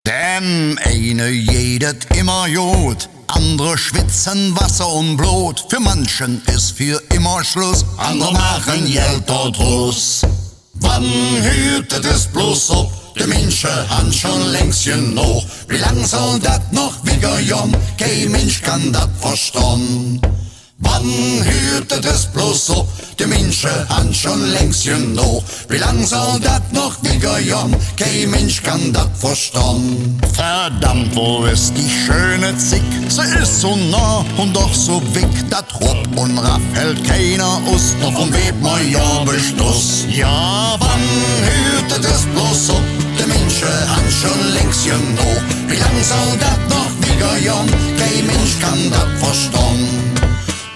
Dem eine jedet immer Jod, andere schwitzen Wasser und Blut. Für manchen ist für immer Schluss, andere machen Geld dort Russ. Wann hütet es bloß ob? Die Menschen han schon längst genug. Wie lang soll dat noch wiederjom? Kein Mensch kann dat verstehen. Wann hütet es bloß ob? Die Menschen han schon längst genug. Wie lang soll dat noch wiederjom? Kein Mensch kann dat verstehen. Verdammt, wo ist die schöne Zick? Sie ist so nah und doch so wick. Dat Rupp und Raff hält keiner aus. Doch vom Web mal ja Bestuss. Ja, wann hütet es bloß ob? Die Menschen han schon längst genug. Wie lang soll dat noch wiederjom? Kein Mensch kann dat verstehen.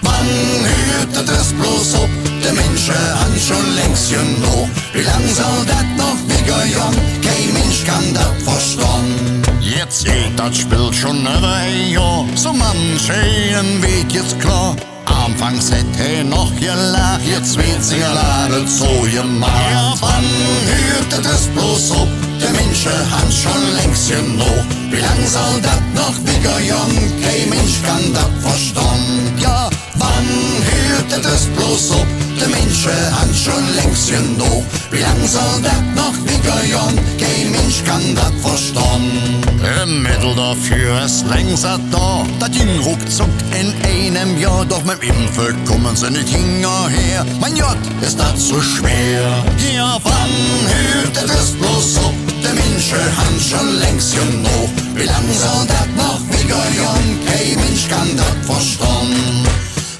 Wann hütet es bloß ob? Die Menschen han schon längst genug. Wie lang soll dat noch wiederjom? Kein Mensch kann dat verstehen. Jetzt geht dat Spiel schon über ein Jahr. So manch einen wird jetzt klar. Anfangs hätte noch gelacht, jetzt wird sie gerade so gemacht. Ja, wann hütet es bloß ob? Die Menschen han schon längst genug. Wie lang soll dat noch wiederjom? Kein Mensch kann dat verstehen. Ja, wann hütet es bloß ob? Die Menschen han schon längst genug. Wie lang soll dat noch wiederjom? Kein Mensch kann dat verstehen. Im Mittel dafür ist längst da. Das ging ruckzuck in einem Jahr. Doch mit Impfen kommen sie nicht hinterher. Mein Gott, ist das so schwer. Ja, wann hütet es bloß ob? Die Menschen han schon längst genug. Wie lang soll dat noch wiederjom? Kein Mensch kann dat verstehen.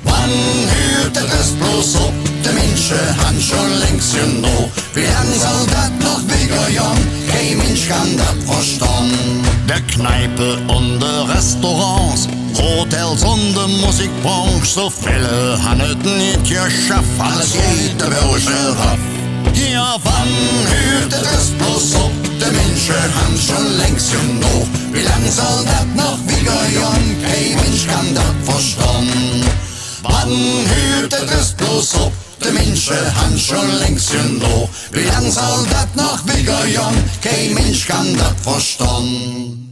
Wann hütet es bloß ob? Die Menschen han schon längst genug. Wie lang soll dat noch wiederjom? Kein Mensch kann dat verstehen. Der Kneipe und der Restaurants, Hotels und der Musikbranche, so viele han et nicht geschafft, alles geht der Bürger raff. Ja, wann hütet es bloß ob? Die Menschen han schon längst genug. Wie lang soll dat noch wiederjom? Kein Mensch kann dat verstehen. Wann hütet es bloß ob? Die Menschen han schon längst genug. Wie lang soll dat noch wiederjom? Kein Mensch kann dat verstehen.